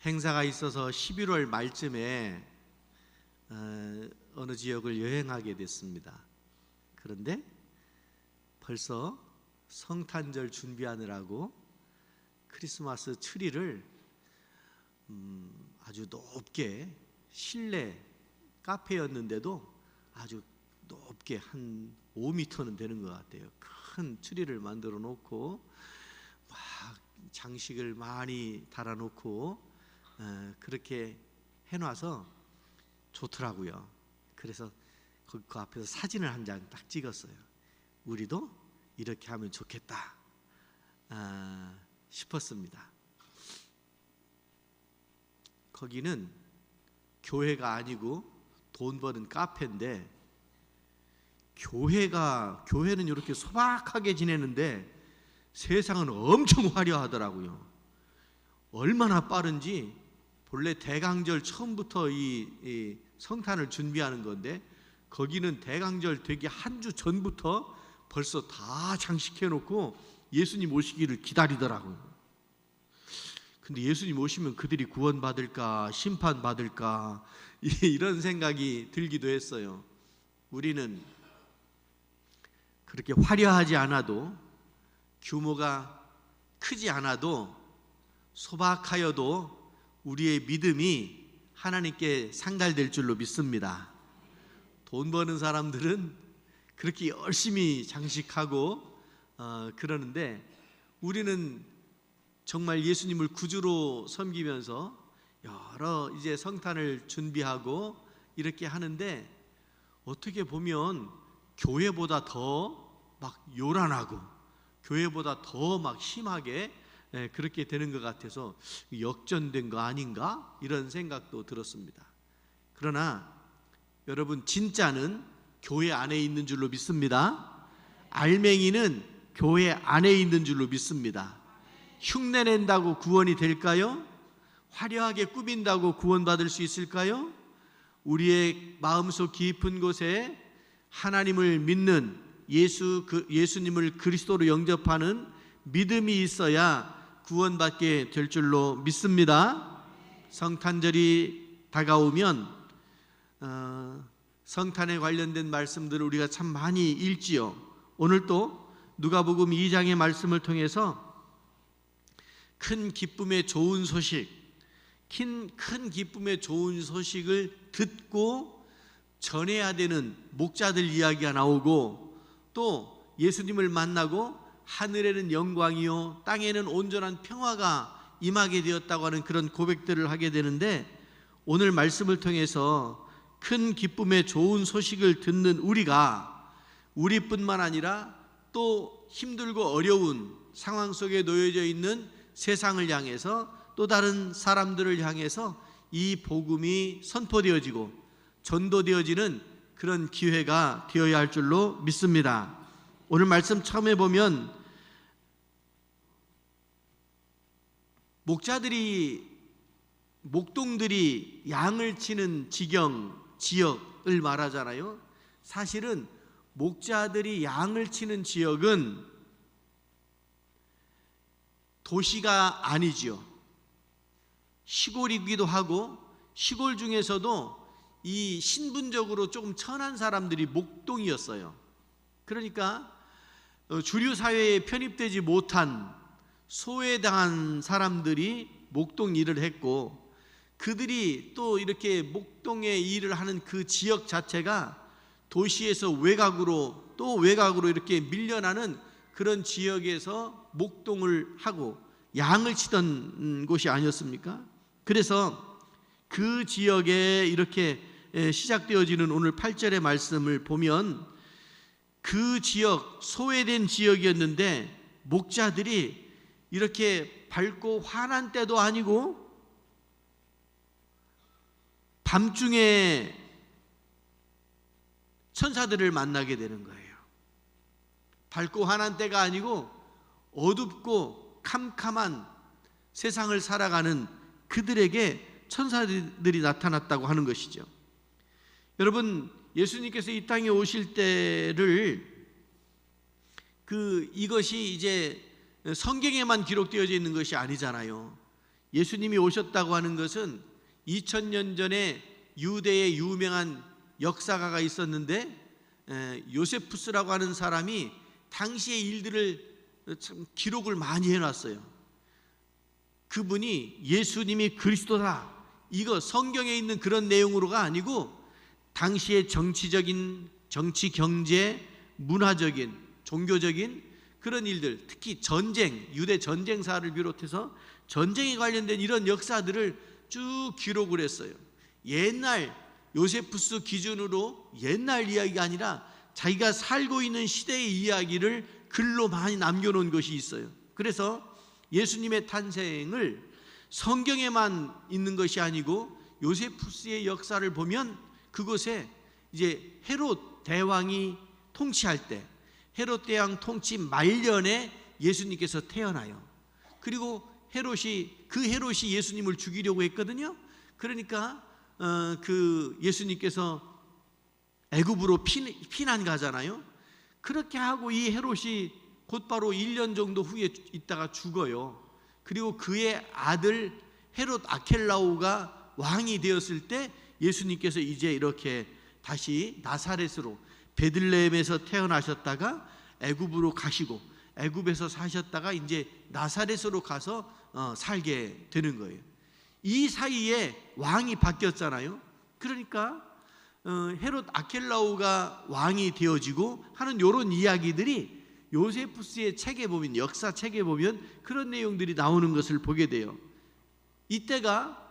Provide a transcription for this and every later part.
행사가 있어서 11월 말쯤에 어느 지역을 여행하게 됐습니다. 그런데 벌써 성탄절 준비하느라고 크리스마스 트리를 아주 높게, 실내 카페였는데도 아주 높게 한 5m는 되는 것 같아요. 큰 트리를 만들어 놓고 막 장식을 많이 달아 놓고 그렇게 해놔서 좋더라고요. 그래서 그 앞에서 사진을 한 장 딱 찍었어요. 우리도 이렇게 하면 좋겠다 싶었습니다. 거기는 교회가 아니고 돈 버는 카페인데, 교회는 이렇게 소박하게 지내는데 세상은 엄청 화려하더라고요. 얼마나 빠른지, 본래 대강절 처음부터 이 성탄을 준비하는 건데 거기는 대강절 되기 한 주 전부터 벌써 다 장식해 놓고 예수님 오시기를 기다리더라고요. 근데 예수님 오시면 그들이 구원받을까 심판받을까 이런 생각이 들기도 했어요. 우리는 그렇게 화려하지 않아도, 규모가 크지 않아도, 소박하여도 우리의 믿음이 하나님께 상달될 줄로 믿습니다. 돈 버는 사람들은 그렇게 열심히 장식하고 그러는데 우리는 정말 예수님을 구주로 섬기면서 여러 이제 성탄을 준비하고 이렇게 하는데, 어떻게 보면 교회보다 더 막 요란하고 교회보다 더 막 심하게 그렇게 되는 것 같아서 역전된 거 아닌가 이런 생각도 들었습니다. 그러나 여러분, 진짜는 교회 안에 있는 줄로 믿습니다. 알맹이는 교회 안에 있는 줄로 믿습니다. 흉내낸다고 구원이 될까요? 화려하게 꾸민다고 구원받을 수 있을까요? 우리의 마음속 깊은 곳에 하나님을 믿는 예수님을 그리스도로 영접하는 믿음이 있어야 구원받게 될 줄로 믿습니다. 성탄절이 다가오면 성탄에 관련된 말씀들을 우리가 참 많이 읽지요. 오늘 또 누가복음 2장의 말씀을 통해서 큰 기쁨의 좋은 소식, 큰 기쁨의 좋은 소식을 듣고 전해야 되는 목자들 이야기가 나오고, 또 예수님을 만나고 하늘에는 영광이요 땅에는 온전한 평화가 임하게 되었다고 하는 그런 고백들을 하게 되는데, 오늘 말씀을 통해서 큰 기쁨의 좋은 소식을 듣는 우리뿐만 아니라 또 힘들고 어려운 상황 속에 놓여져 있는 세상을 향해서, 또 다른 사람들을 향해서 이 복음이 선포되어지고 전도되어지는 그런 기회가 되어야 할 줄로 믿습니다. 오늘 말씀 처음에 보면 목동들이 양을 치는 지역을 말하잖아요. 사실은 목자들이 양을 치는 지역은 도시가 아니지요. 시골이기도 하고, 시골 중에서도 이 신분적으로 조금 천한 사람들이 목동이었어요. 그러니까 주류 사회에 편입되지 못한 소외당한 사람들이 목동 일을 했고, 그들이 또 이렇게 목동의 일을 하는 그 지역 자체가 도시에서 외곽으로 이렇게 밀려나는 그런 지역에서 목동을 하고 양을 치던 곳이 아니었습니까? 그래서 그 지역에 이렇게 시작되어지는 오늘 8절의 말씀을 보면, 그 지역, 소외된 지역이었는데 목자들이 이렇게 밝고 환한 때도 아니고 밤중에 천사들을 만나게 되는 거예요. 밝고 환한 때가 아니고 어둡고 캄캄한 세상을 살아가는 그들에게 천사들이 나타났다고 하는 것이죠. 여러분, 예수님께서 이 땅에 오실 때를 이것이 이제 성경에만 기록되어져 있는 것이 아니잖아요. 예수님이 오셨다고 하는 것은 2000년 전에 유대의 유명한 역사가가 있었는데 요세푸스라고 하는 사람이 당시의 일들을 참 기록을 많이 해놨어요. 그분이 예수님이 그리스도다, 이거 성경에 있는 그런 내용으로가 아니고 당시의 정치적인, 정치, 경제, 문화적인, 종교적인 그런 일들, 특히 전쟁, 유대 전쟁사를 비롯해서 전쟁에 관련된 이런 역사들을 쭉 기록을 했어요. 옛날 요세푸스 기준으로 옛날 이야기가 아니라 자기가 살고 있는 시대의 이야기를 글로 많이 남겨놓은 것이 있어요. 그래서 예수님의 탄생을 성경에만 있는 것이 아니고 요세푸스의 역사를 보면 그곳에 이제 헤롯 대왕이 통치할 때, 헤롯 대왕 통치 말년에 예수님께서 태어나요. 그리고 그 헤롯이 예수님을 죽이려고 했거든요. 그러니까 그 예수님께서 애굽으로 피난 가잖아요. 그렇게 하고 이 헤롯이 곧바로 1년 정도 후에 있다가 죽어요. 그리고 그의 아들 헤롯 아켈라오가 왕이 되었을 때 예수님께서 이제 이렇게 다시 나사렛으로, 베들레헴에서 태어나셨다가 애굽으로 가시고 애굽에서 사셨다가 이제 나사렛으로 가서 살게 되는 거예요. 이 사이에 왕이 바뀌었잖아요. 그러니까 헤롯 아켈라오가 왕이 되어지고 하는 이런 이야기들이 요세푸스의 책에 보면, 역사 책에 보면 그런 내용들이 나오는 것을 보게 돼요. 이때가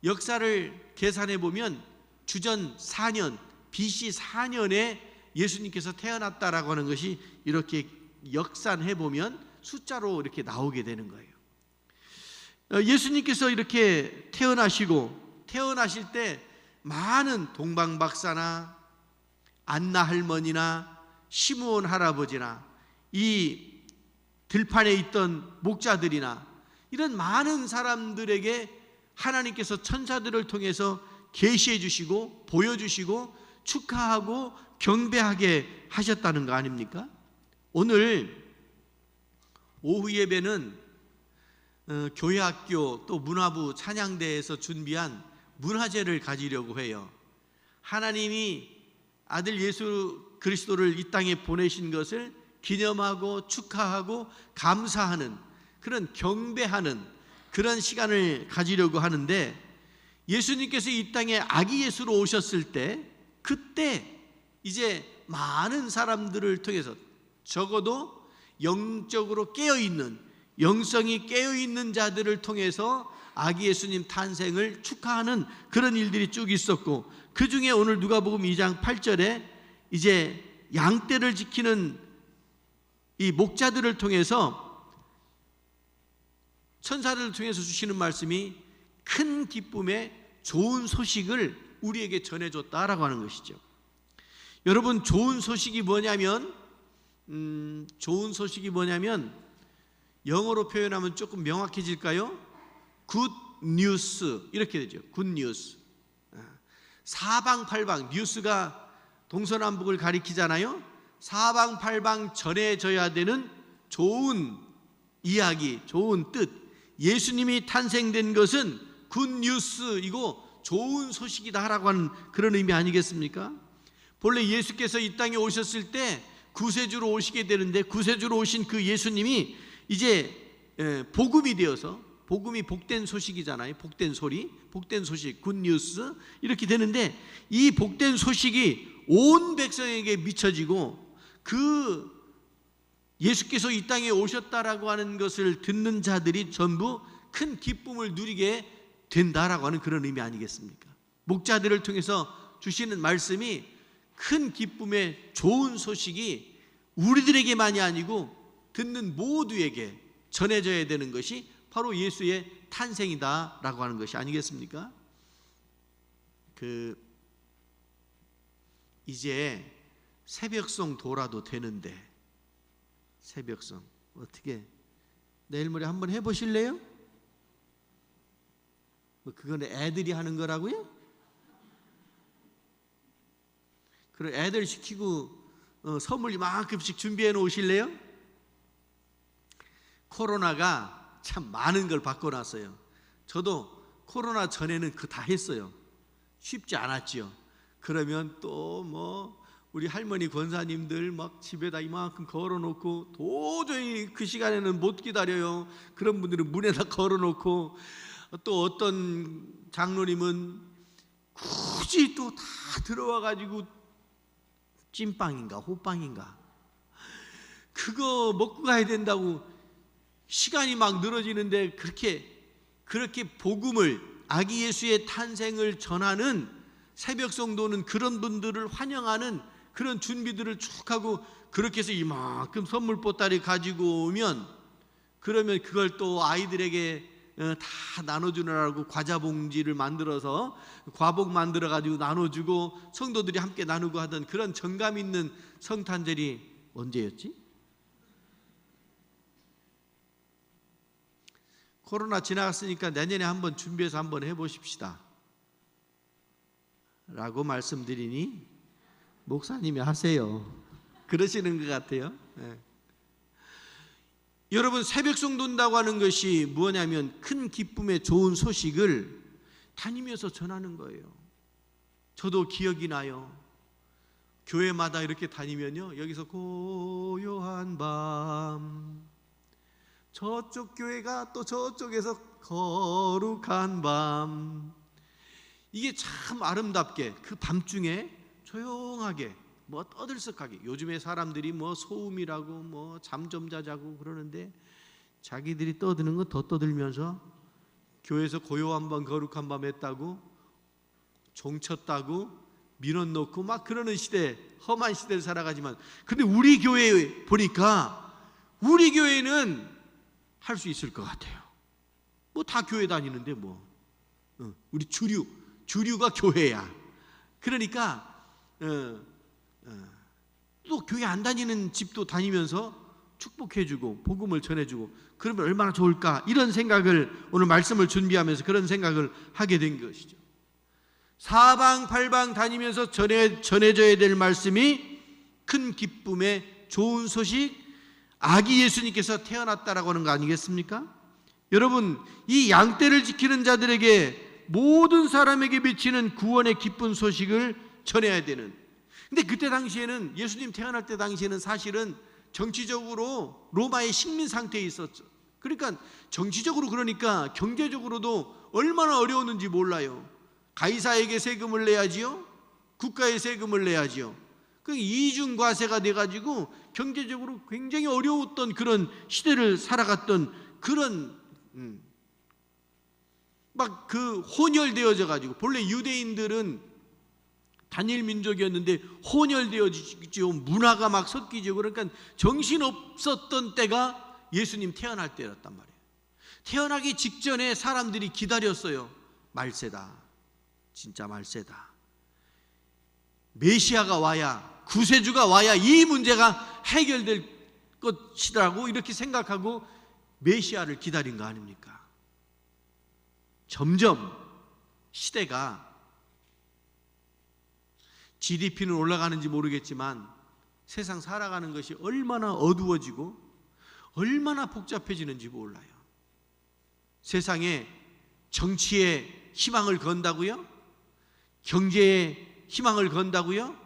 역사를 계산해 보면 주전 4년, BC 4년에 예수님께서 태어났다라고 하는 것이 이렇게 역산해 보면 숫자로 이렇게 나오게 되는 거예요. 예수님께서 이렇게 태어나실 때 많은 동방박사나 안나 할머니나 시므온 할아버지나 이 들판에 있던 목자들이나 이런 많은 사람들에게 하나님께서 천사들을 통해서 계시해 주시고 보여주시고 축하하고 경배하게 하셨다는 거 아닙니까? 오늘 오후 예배는 교회학교 또 문화부 찬양대에서 준비한 문화제를 가지려고 해요. 하나님이 아들 예수 그리스도를 이 땅에 보내신 것을 기념하고 축하하고 감사하는, 그런 경배하는 그런 시간을 가지려고 하는데, 예수님께서 이 땅에 아기 예수로 오셨을 때 그때 이제 많은 사람들을 통해서 적어도 영적으로 깨어있는, 영성이 깨어있는 자들을 통해서 아기 예수님 탄생을 축하하는 그런 일들이 쭉 있었고, 그 중에 오늘 누가복음 2장 8절에 이제 양떼를 지키는 이 목자들을 통해서, 천사들을 통해서 주시는 말씀이 큰 기쁨의 좋은 소식을 우리에게 전해줬다라고 하는 것이죠. 여러분, 좋은 소식이 뭐냐면 영어로 표현하면 조금 명확해질까요? 굿 뉴스, 이렇게 되죠. 굿 뉴스. 사방팔방, 뉴스가 동서남북을 가리키잖아요. 사방팔방 전해져야 되는 좋은 이야기, 좋은 뜻, 예수님이 탄생된 것은 굿 뉴스이고 좋은 소식이다라고 하는 그런 의미 아니겠습니까? 본래 예수께서 이 땅에 오셨을 때 구세주로 오시게 되는데, 구세주로 오신 그 예수님이 이제 복음이 되어서, 복음이 복된 소식이잖아요. 복된 소리, 복된 소식, 굿뉴스 이렇게 되는데, 이 복된 소식이 온 백성에게 미쳐지고 그 예수께서 이 땅에 오셨다라고 하는 것을 듣는 자들이 전부 큰 기쁨을 누리게 된다라고 하는 그런 의미 아니겠습니까? 목자들을 통해서 주시는 말씀이 큰 기쁨의 좋은 소식이 우리들에게만이 아니고 듣는 모두에게 전해져야 되는 것이 바로 예수의 탄생이다라고 하는 것이 아니겠습니까? 이제 새벽송 돌아도 되는데, 새벽송 어떻게 내일 모레 한번 해보실래요? 그건 애들이 하는 거라고요? 그럼 애들 시키고 선물 이만큼씩 준비해 놓으실래요? 코로나가 참 많은 걸 바꿔놨어요. 저도 코로나 전에는 그 다 했어요. 쉽지 않았지요. 그러면 또 뭐 우리 할머니 권사님들 막 집에다 이만큼 걸어놓고 도저히 그 시간에는 못 기다려요. 그런 분들은 문에다 걸어놓고, 또 어떤 장로님은 굳이 또 다 들어와가지고 찐빵인가 호빵인가 그거 먹고 가야 된다고 시간이 막 늘어지는데, 그렇게 복음을, 아기 예수의 탄생을 전하는 새벽 성도는 그런 분들을 환영하는 그런 준비들을 쭉 하고, 그렇게 해서 이만큼 선물 보따리 가지고 오면, 그러면 그걸 또 아이들에게 다 나눠주느라고 과자 봉지를 만들어서 과복 만들어 가지고 나눠주고 성도들이 함께 나누고 하던 그런 정감 있는 성탄절이 언제였지? 코로나 지나갔으니까 내년에 한번 준비해서 한번 해보십시다 라고 말씀드리니 목사님이 하세요 그러시는 것 같아요. 네. 여러분, 새벽 성도인다고 하는 것이 뭐냐면 큰 기쁨의 좋은 소식을 다니면서 전하는 거예요. 저도 기억이 나요. 교회마다 이렇게 다니면요, 여기서 고요한 밤, 저쪽 교회가 또 저쪽에서 거룩한 밤, 이게 참 아름답게 그 밤중에 조용하게 뭐 떠들썩하게, 요즘에 사람들이 뭐 소음이라고 뭐 잠 좀 자자고 그러는데, 자기들이 떠드는 거 더 떠들면서 교회에서 고요한 밤 거룩한 밤 했다고 종쳤다고 민원 놓고 막 그러는 시대, 험한 시대를 살아가지만, 근데 우리 교회 보니까 우리 교회는 할 수 있을 것 같아요. 뭐 다 교회 다니는데 뭐 우리 주류가 교회야. 그러니까 또 교회 안 다니는 집도 다니면서 축복해주고 복음을 전해주고, 그러면 얼마나 좋을까, 이런 생각을 오늘 말씀을 준비하면서 그런 생각을 하게 된 것이죠. 사방팔방 다니면서 전해져야 될 말씀이 큰 기쁨의 좋은 소식, 아기 예수님께서 태어났다라고 하는 거 아니겠습니까? 여러분, 이 양떼를 지키는 자들에게, 모든 사람에게 미치는 구원의 기쁜 소식을 전해야 되는, 근데 그때 당시에는, 예수님 태어날 때 당시에는 사실은 정치적으로 로마의 식민 상태에 있었죠. 그러니까 정치적으로, 그러니까 경제적으로도 얼마나 어려웠는지 몰라요. 가이사에게 세금을 내야지요, 국가에 세금을 내야지요. 그 이중 과세가 돼가지고 경제적으로 굉장히 어려웠던 그런 시대를 살아갔던 그런 막 그 혼혈되어져 가지고, 본래 유대인들은 단일 민족이었는데 혼혈되어지죠. 문화가 막 섞이죠. 그러니까 정신없었던 때가 예수님 태어날 때였단 말이에요. 태어나기 직전에 사람들이 기다렸어요. 말세다, 진짜 말세다, 메시아가 와야, 구세주가 와야 이 문제가 해결될 것이라고 이렇게 생각하고 메시아를 기다린 거 아닙니까? 점점 시대가, GDP는 올라가는지 모르겠지만 세상 살아가는 것이 얼마나 어두워지고 얼마나 복잡해지는지 몰라요. 세상에 정치에 희망을 건다고요? 경제에 희망을 건다고요?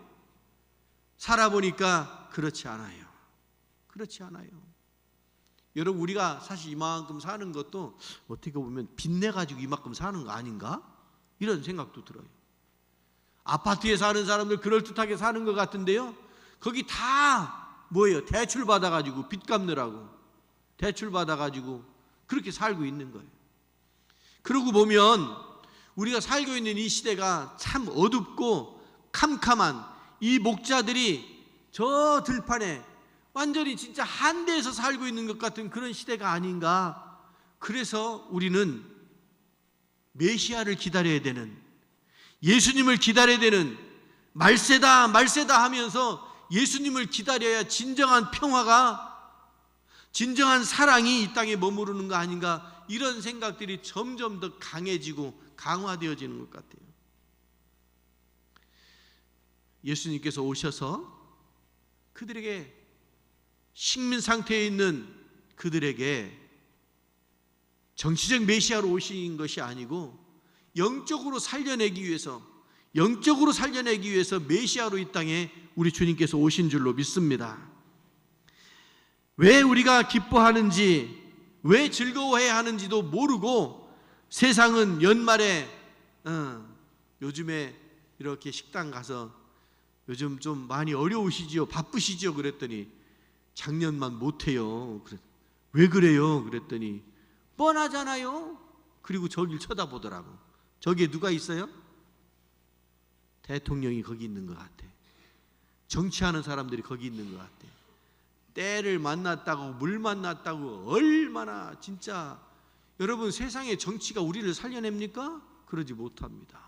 살아보니까 그렇지 않아요. 그렇지 않아요. 여러분, 우리가 사실 이만큼 사는 것도 어떻게 보면 빚내가지고 이만큼 사는 거 아닌가? 이런 생각도 들어요. 아파트에 사는 사람들 그럴듯하게 사는 것 같은데요, 거기 다 뭐예요? 대출 받아가지고, 빚 갚느라고 대출 받아가지고 그렇게 살고 있는 거예요. 그러고 보면 우리가 살고 있는 이 시대가 참 어둡고 캄캄한, 이 목자들이 저 들판에 완전히 진짜 한대에서 살고 있는 것 같은 그런 시대가 아닌가. 그래서 우리는 메시아를 기다려야 되는, 예수님을 기다려야 되는, 말세다 말세다 하면서 예수님을 기다려야 진정한 평화가, 진정한 사랑이 이 땅에 머무르는 거 아닌가, 이런 생각들이 점점 더 강해지고 강화되어지는 것 같아요. 예수님께서 오셔서 그들에게, 식민 상태에 있는 그들에게 정치적 메시아로 오신 것이 아니고 영적으로 살려내기 위해서 메시아로 이 땅에 우리 주님께서 오신 줄로 믿습니다. 왜 우리가 기뻐하는지, 왜 즐거워해야 하는지도 모르고 세상은 연말에 요즘에 이렇게 식당 가서 요즘 좀 많이 어려우시지요? 바쁘시지요? 그랬더니 작년만 못해요. 왜 그래요? 그랬더니 뻔하잖아요. 그리고 저길 쳐다보더라고. 저기에 누가 있어요? 대통령이 거기 있는 것 같아. 정치하는 사람들이 거기 있는 것 같아. 때를 만났다고 물 만났다고 얼마나 진짜. 여러분, 세상의 정치가 우리를 살려냅니까? 그러지 못합니다.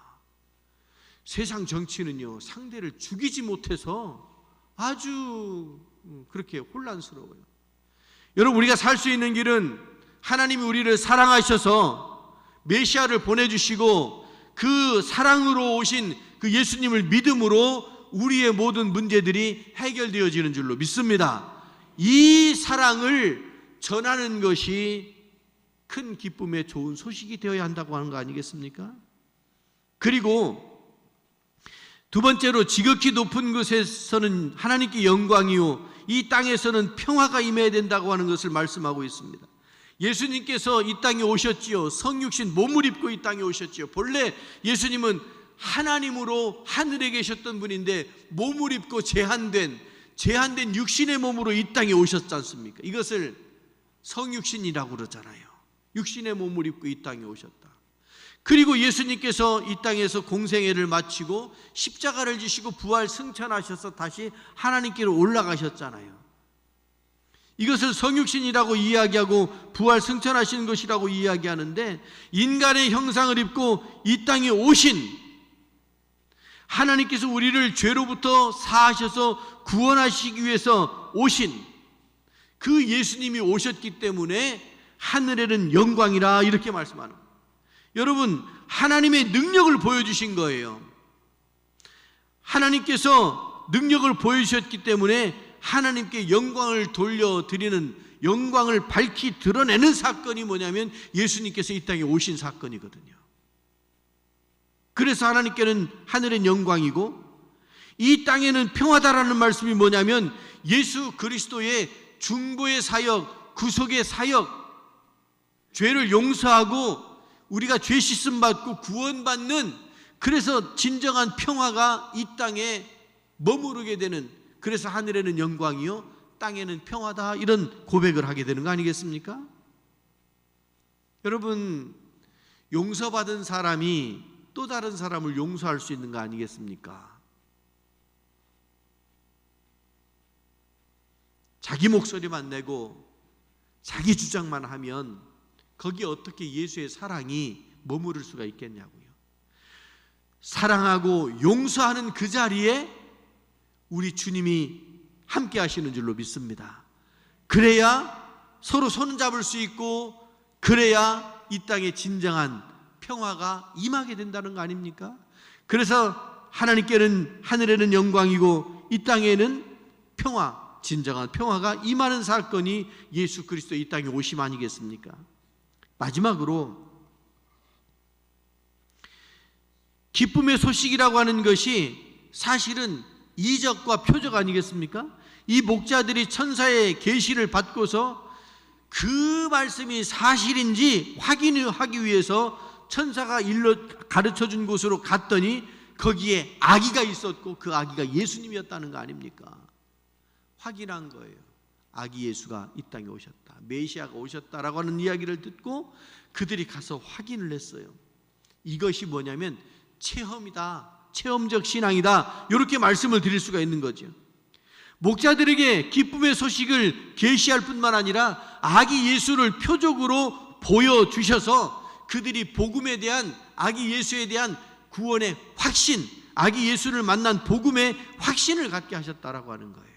세상 정치는요, 상대를 죽이지 못해서 아주 그렇게 혼란스러워요. 여러분, 우리가 살 수 있는 길은 하나님이 우리를 사랑하셔서 메시아를 보내주시고 그 사랑으로 오신 그 예수님을 믿음으로 우리의 모든 문제들이 해결되어지는 줄로 믿습니다. 이 사랑을 전하는 것이 큰 기쁨의 좋은 소식이 되어야 한다고 하는 거 아니겠습니까? 그리고 두 번째로, 지극히 높은 곳에서는 하나님께 영광이요 이 땅에서는 평화가 임해야 된다고 하는 것을 말씀하고 있습니다. 예수님께서 이 땅에 오셨지요. 성육신 몸을 입고 이 땅에 오셨지요. 본래 예수님은 하나님으로 하늘에 계셨던 분인데 몸을 입고 제한된 육신의 몸으로 이 땅에 오셨지 않습니까? 이것을 성육신이라고 그러잖아요. 육신의 몸을 입고 이 땅에 오셨다. 그리고 예수님께서 이 땅에서 공생애를 마치고 십자가를 지시고 부활 승천하셔서 다시 하나님께로 올라가셨잖아요. 이것을 성육신이라고 이야기하고 부활 승천하신 것이라고 이야기하는데, 인간의 형상을 입고 이 땅에 오신 하나님께서 우리를 죄로부터 사하셔서 구원하시기 위해서 오신 그 예수님이 오셨기 때문에 하늘에는 영광이라 이렇게 말씀하는 거예요. 여러분, 하나님의 능력을 보여주신 거예요. 하나님께서 능력을 보여주셨기 때문에 하나님께 영광을 돌려드리는, 영광을 밝히 드러내는 사건이 뭐냐면 예수님께서 이 땅에 오신 사건이거든요. 그래서 하나님께는 하늘은 영광이고 이 땅에는 평화다라는 말씀이 뭐냐면 예수 그리스도의 중보의 사역, 구속의 사역, 죄를 용서하고 우리가 죄 씻음 받고 구원받는, 그래서 진정한 평화가 이 땅에 머무르게 되는, 그래서 하늘에는 영광이요 땅에는 평화다, 이런 고백을 하게 되는 거 아니겠습니까? 여러분, 용서받은 사람이 또 다른 사람을 용서할 수 있는 거 아니겠습니까? 자기 목소리만 내고 자기 주장만 하면 거기에 어떻게 예수의 사랑이 머무를 수가 있겠냐고요. 사랑하고 용서하는 그 자리에 우리 주님이 함께 하시는 줄로 믿습니다. 그래야 서로 손잡을 수 있고, 그래야 이 땅에 진정한 평화가 임하게 된다는 거 아닙니까? 그래서 하나님께는 하늘에는 영광이고 이 땅에는 평화, 진정한 평화가 임하는 사건이 예수 그리스도 이 땅에 오심 아니겠습니까? 마지막으로, 기쁨의 소식이라고 하는 것이 사실은 이적과 표적 아니겠습니까? 이 목자들이 천사의 계시를 받고서 그 말씀이 사실인지 확인하기 위해서 천사가 가르쳐준 곳으로 갔더니 거기에 아기가 있었고 그 아기가 예수님이었다는 거 아닙니까? 확인한 거예요. 아기 예수가 이 땅에 오셨다, 메시아가 오셨다라고 하는 이야기를 듣고 그들이 가서 확인을 했어요. 이것이 뭐냐면 체험이다, 체험적 신앙이다, 이렇게 말씀을 드릴 수가 있는 거죠. 목자들에게 기쁨의 소식을 계시할 뿐만 아니라 아기 예수를 표적으로 보여주셔서 그들이 복음에 대한, 아기 예수에 대한 구원의 확신, 아기 예수를 만난 복음의 확신을 갖게 하셨다라고 하는 거예요.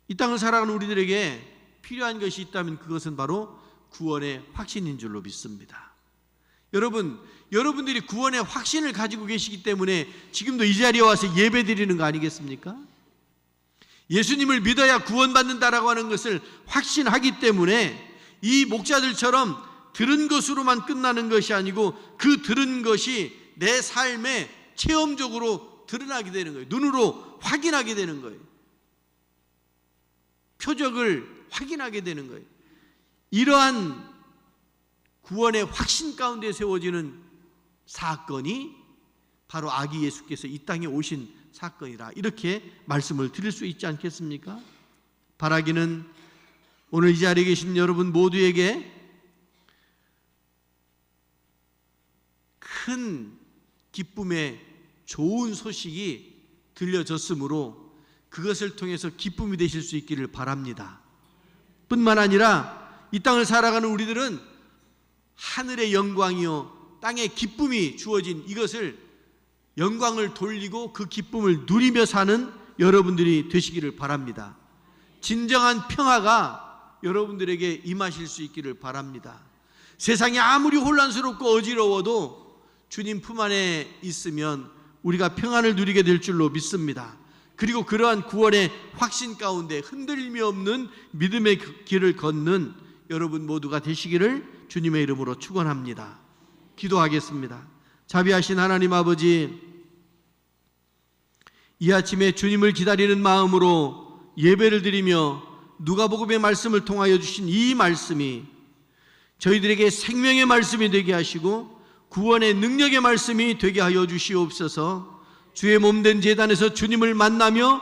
이 땅을 살아가는 우리들에게 필요한 것이 있다면 그것은 바로 구원의 확신인 줄로 믿습니다. 여러분들이 구원의 확신을 가지고 계시기 때문에 지금도 이 자리에 와서 예배 드리는 거 아니겠습니까? 예수님을 믿어야 구원받는다라고 하는 것을 확신하기 때문에 이 목자들처럼 들은 것으로만 끝나는 것이 아니고 그 들은 것이 내 삶에 체험적으로 드러나게 되는 거예요. 눈으로 확인하게 되는 거예요. 표적을 확인하게 되는 거예요. 이러한 구원의 확신 가운데 세워지는 사건이 바로 아기 예수께서 이 땅에 오신 사건이라, 이렇게 말씀을 드릴 수 있지 않겠습니까? 바라기는 오늘 이 자리에 계신 여러분 모두에게 큰 기쁨의 좋은 소식이 들려졌으므로 그것을 통해서 기쁨이 되실 수 있기를 바랍니다. 뿐만 아니라 이 땅을 살아가는 우리들은 하늘의 영광이요 땅의 기쁨이 주어진 이것을, 영광을 돌리고 그 기쁨을 누리며 사는 여러분들이 되시기를 바랍니다. 진정한 평화가 여러분들에게 임하실 수 있기를 바랍니다. 세상이 아무리 혼란스럽고 어지러워도 주님 품 안에 있으면 우리가 평안을 누리게 될 줄로 믿습니다. 그리고 그러한 구원의 확신 가운데 흔들림이 없는 믿음의 길을 걷는 여러분 모두가 되시기를 주님의 이름으로 축원합니다. 기도하겠습니다. 자비하신 하나님 아버지, 이 아침에 주님을 기다리는 마음으로 예배를 드리며 누가복음의 말씀을 통하여 주신 이 말씀이 저희들에게 생명의 말씀이 되게 하시고 구원의 능력의 말씀이 되게 하여 주시옵소서. 주의 몸된 제단에서 주님을 만나며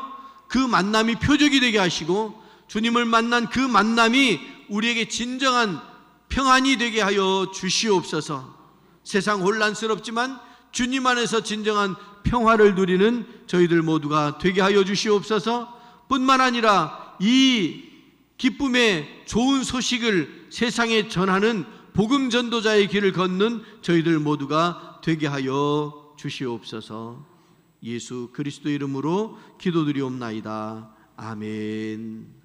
그 만남이 표적이 되게 하시고 주님을 만난 그 만남이 우리에게 진정한 평안이 되게 하여 주시옵소서. 세상 혼란스럽지만 주님 안에서 진정한 평화를 누리는 저희들 모두가 되게 하여 주시옵소서. 뿐만 아니라 이 기쁨의 좋은 소식을 세상에 전하는 복음 전도자의 길을 걷는 저희들 모두가 되게 하여 주시옵소서. 예수 그리스도 이름으로 기도드리옵나이다. 아멘.